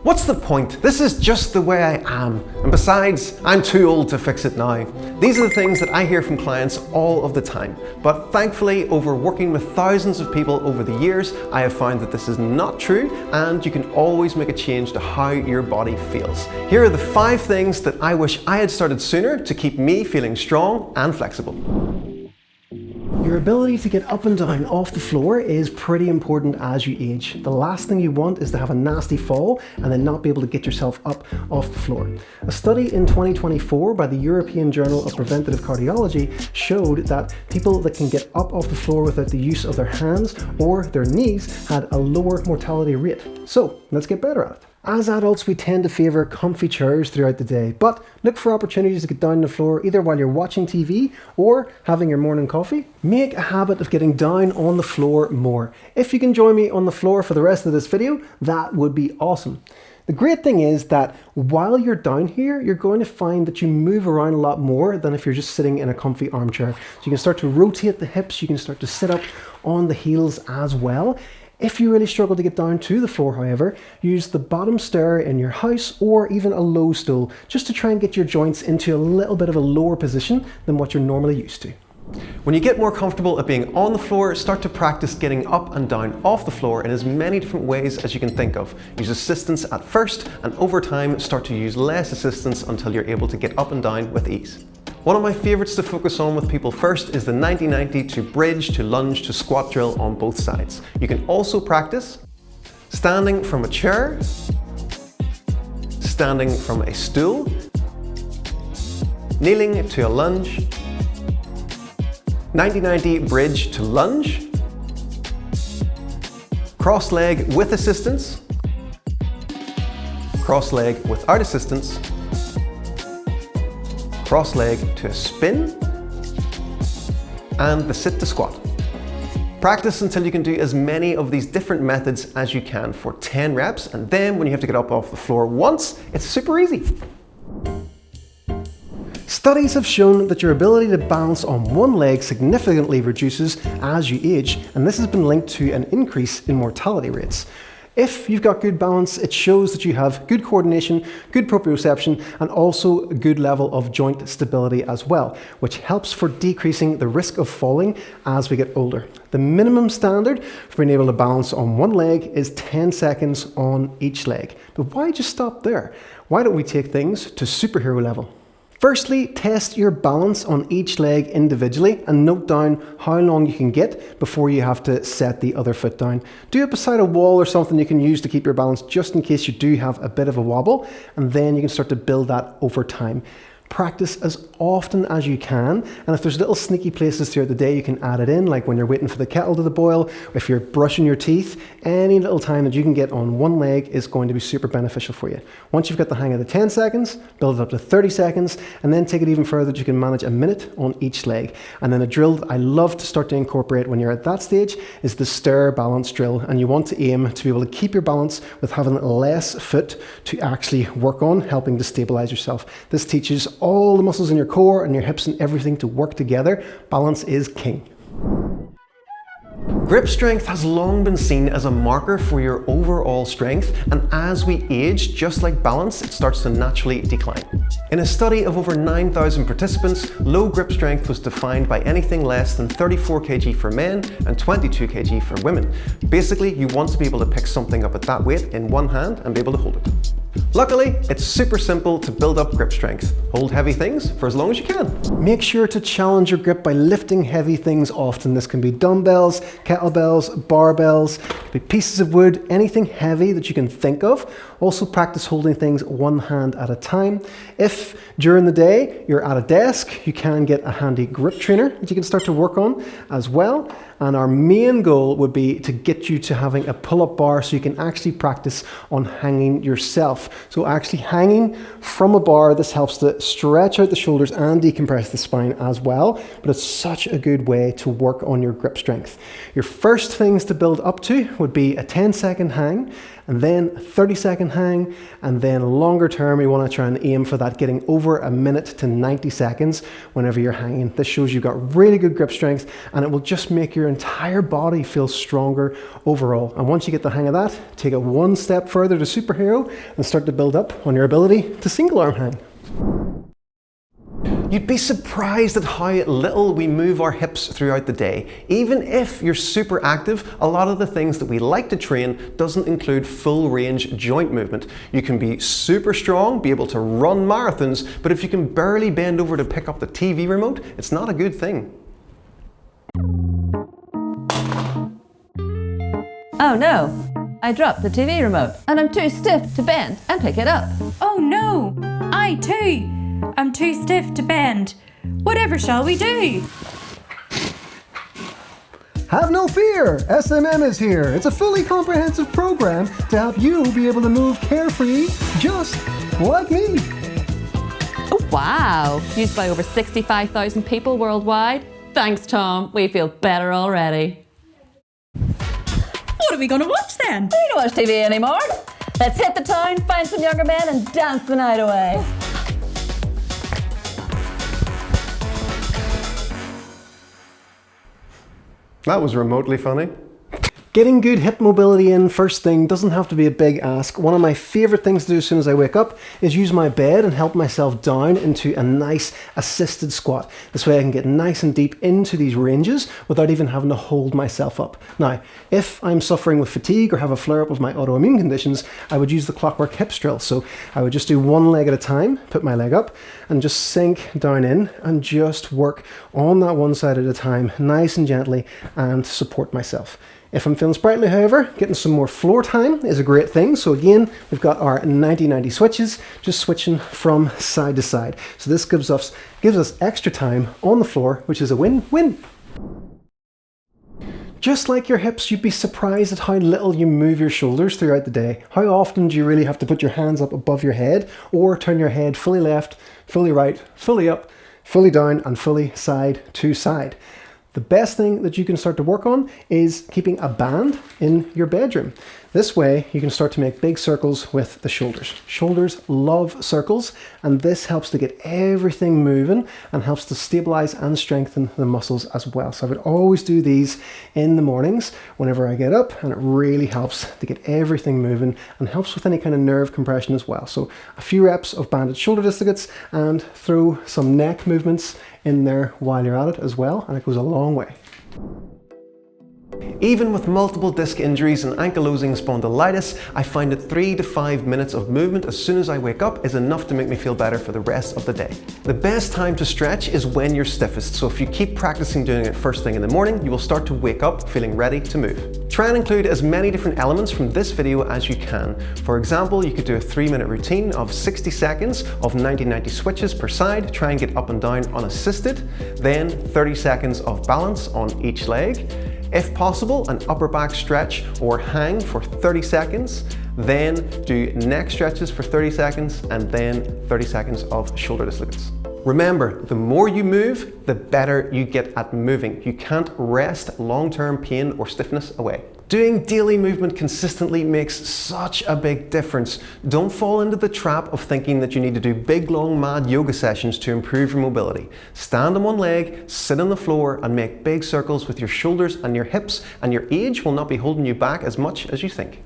What's the point? This is just the way I am. And besides, I'm too old to fix it now. These are the things that I hear from clients all of the time. But thankfully, over working with thousands of people over the years, I have found that this is not true, and you can always make a change to how your body feels. Here are the 5 things that I wish I had started sooner to keep me feeling strong and flexible. Your ability to get up and down off the floor is pretty important as you age. The last thing you want is to have a nasty fall and then not be able to get yourself up off the floor. A study in 2024 by the European Journal of Preventive Cardiology showed that people that can get up off the floor without the use of their hands or their knees had a lower mortality rate. So let's get better at it. As adults, we tend to favour comfy chairs throughout the day, but look for opportunities to get down on the floor either while you're watching TV or having your morning coffee. Make a habit of getting down on the floor more. If you can join me on the floor for the rest of this video, that would be awesome. The great thing is that while you're down here, you're going to find that you move around a lot more than if you're just sitting in a comfy armchair. So you can start to rotate the hips, you can start to sit up on the heels as well. If you really struggle to get down to the floor, however, use the bottom stair in your house or even a low stool just to try and get your joints into a little bit of a lower position than what you're normally used to. When you get more comfortable at being on the floor, start to practice getting up and down off the floor in as many different ways as you can think of. Use assistance at first, and over time start to use less assistance until you're able to get up and down with ease. One of my favourites to focus on with people first is the 90-90 to bridge, to lunge, to squat drill on both sides. You can also practice standing from a chair, standing from a stool, kneeling to a lunge, 90-90 bridge to lunge, cross leg with assistance, cross leg without assistance, cross leg to a spin, and the sit to squat. Practice until you can do as many of these different methods as you can for 10 reps, and then when you have to get up off the floor once, it's super easy. Studies have shown that your ability to balance on one leg significantly reduces as you age, and this has been linked to an increase in mortality rates. If you've got good balance, it shows that you have good coordination, good proprioception, and also a good level of joint stability as well, which helps for decreasing the risk of falling as we get older. The minimum standard for being able to balance on one leg is 10 seconds on each leg. But why just stop there? Why don't we take things to superhero level? Firstly, test your balance on each leg individually and note down how long you can get before you have to set the other foot down. Do it beside a wall or something you can use to keep your balance just in case you do have a bit of a wobble, and then you can start to build that over time. Practice as often as you can, and if there's little sneaky places throughout the day you can add it in, like when you're waiting for the kettle to boil, if you're brushing your teeth, any little time that you can get on one leg is going to be super beneficial for you. Once you've got the hang of the 10 seconds, build it up to 30 seconds, and then take it even further that you can manage a minute on each leg. And then a drill that I love to start to incorporate when you're at that stage is the stair balance drill, and you want to aim to be able to keep your balance with having less foot to actually work on, helping to stabilize yourself. This teaches all the muscles in your core and your hips and everything to work together. Balance is king. Grip strength has long been seen as a marker for your overall strength, and as we age, just like balance, it starts to naturally decline. In a study of over 9,000 participants, low grip strength was defined by anything less than 34 kg for men and 22 kg for women. Basically, you want to be able to pick something up at that weight in one hand and be able to hold it. Luckily, it's super simple to build up grip strength. Hold heavy things for as long as you can. Make sure to challenge your grip by lifting heavy things often. This can be dumbbells, kettlebells, barbells, pieces of wood, anything heavy that you can think of. Also practice holding things one hand at a time. If during the day you're at a desk, you can get a handy grip trainer that you can start to work on as well. And our main goal would be to get you to having a pull-up bar so you can actually practice on hanging yourself. So actually hanging from a bar, this helps to stretch out the shoulders and decompress the spine as well, but it's such a good way to work on your grip strength. Your first things to build up to would be a 10-second hang, and then a 30-second hang, and then longer term, you want to try and aim for that getting over a minute to 90 seconds whenever you're hanging. This shows you've got really good grip strength, and it will just make your entire body feel stronger overall. And once you get the hang of that, take it one step further to superhero and start to build up on your ability to single arm hang. You'd be surprised at how little we move our hips throughout the day. Even if you're super active, a lot of the things that we like to train doesn't include full range joint movement. You can be super strong, be able to run marathons, but if you can barely bend over to pick up the TV remote, it's not a good thing. Oh no, I dropped the TV remote and I'm too stiff to bend and pick it up. Oh no, I too. I'm too stiff to bend. Whatever shall we do? Have no fear! SMM is here. It's a fully comprehensive program to help you be able to move carefree, just like me. Oh wow, used by over 65,000 people worldwide. Thanks Tom, we feel better already. What are we going to watch then? We don't watch TV anymore. Let's hit the town, find some younger men and dance the night away. That was remotely funny. Getting good hip mobility in first thing doesn't have to be a big ask. One of my favorite things to do as soon as I wake up is use my bed and help myself down into a nice assisted squat. This way I can get nice and deep into these ranges without even having to hold myself up. Now, if I'm suffering with fatigue or have a flare-up of my autoimmune conditions, I would use the clockwork hips drill. So I would just do one leg at a time, put my leg up and just sink down in and just work on that one side at a time, nice and gently, and support myself. If I'm feeling sprightly, however, getting some more floor time is a great thing. So again, we've got our 90-90 switches, just switching from side to side. So this gives us extra time on the floor, which is a win-win. Just like your hips, you'd be surprised at how little you move your shoulders throughout the day. How often do you really have to put your hands up above your head or turn your head fully left, fully right, fully up, fully down, and fully side to side? The best thing that you can start to work on is keeping a band in your bedroom. This way you can start to make big circles with the shoulders. Shoulders love circles, and this helps to get everything moving and helps to stabilize and strengthen the muscles as well. So I would always do these in the mornings whenever I get up, and it really helps to get everything moving and helps with any kind of nerve compression as well. So a few reps of banded shoulder dislocates and throw some neck movements in there while you're at it as well, and it goes a long way. Even with multiple disc injuries and ankylosing spondylitis, I find that 3 to 5 minutes of movement as soon as I wake up is enough to make me feel better for the rest of the day. The best time to stretch is when you're stiffest, so if you keep practicing doing it first thing in the morning, you will start to wake up feeling ready to move. Try and include as many different elements from this video as you can. For example, you could do a 3-minute routine of 60 seconds of 90-90 switches per side, try and get up and down unassisted, then 30 seconds of balance on each leg. If possible, an upper back stretch or hang for 30 seconds, then do neck stretches for 30 seconds, and then 30 seconds of shoulder dislocates. Remember, the more you move, the better you get at moving. You can't rest long-term pain or stiffness away. Doing daily movement consistently makes such a big difference. Don't fall into the trap of thinking that you need to do big, long, mad yoga sessions to improve your mobility. Stand on one leg, sit on the floor, and make big circles with your shoulders and your hips, and your age will not be holding you back as much as you think.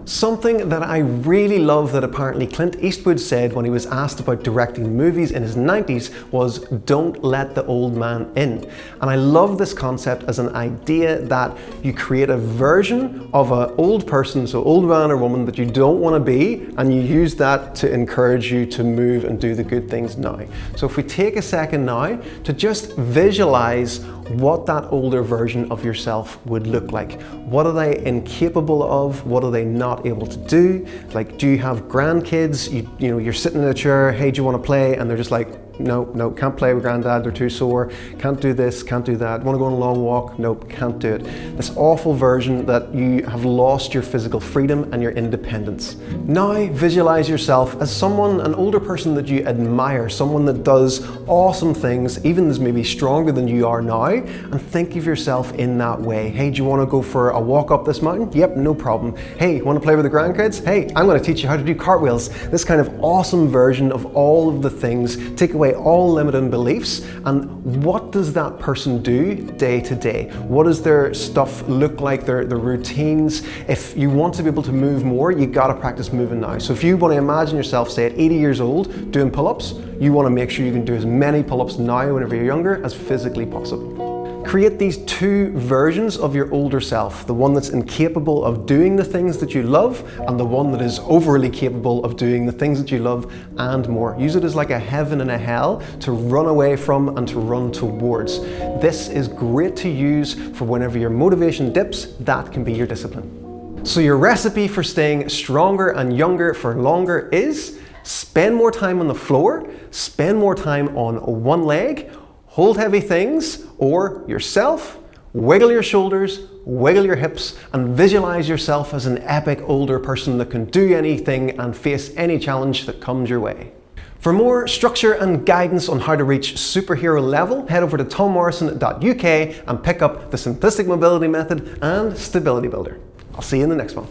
Something that I really love that apparently Clint Eastwood said when he was asked about directing movies in his 90s was, "Don't let the old man in." And I love this concept as an idea that you create a version of an old person, so old man or woman that you don't want to be, and you use that to encourage you to move and do the good things now. So if we take a second now to just visualize what that older version of yourself would look like. What are they incapable of? What are they not able to do? Like, do you have grandkids? You know, you're sitting in a chair, hey, do you want to play? And they're just like, no, can't play with granddad, they're too sore, can't do this, can't do that, want to go on a long walk, nope, can't do it. This awful version that you have lost your physical freedom and your independence. Now visualize yourself as someone, an older person that you admire, someone that does awesome things, even is maybe stronger than you are now, and think of yourself in that way. Hey, do you want to go for a walk up this mountain? Yep, no problem. Hey, want to play with the grandkids? Hey, I'm going to teach you how to do cartwheels. This kind of awesome version of all of the things, take away all limiting beliefs, and what does that person do day to day? What does their stuff look like, their routines? If you want to be able to move more, you got to practice moving now. So if you want to imagine yourself, say at 80 years old, doing pull-ups, you want to make sure you can do as many pull-ups now whenever you're younger as physically possible. Create these two versions of your older self, the one that's incapable of doing the things that you love and the one that is overly capable of doing the things that you love and more. Use it as like a heaven and a hell to run away from and to run towards. This is great to use for whenever your motivation dips, that can be your discipline. So your recipe for staying stronger and younger for longer is spend more time on the floor, spend more time on one leg, hold heavy things, or yourself, wiggle your shoulders, wiggle your hips, and visualize yourself as an epic older person that can do anything and face any challenge that comes your way. For more structure and guidance on how to reach superhero level, head over to tommorrison.uk and pick up the Simplistic Mobility Method and Stability Builder. I'll see you in the next one.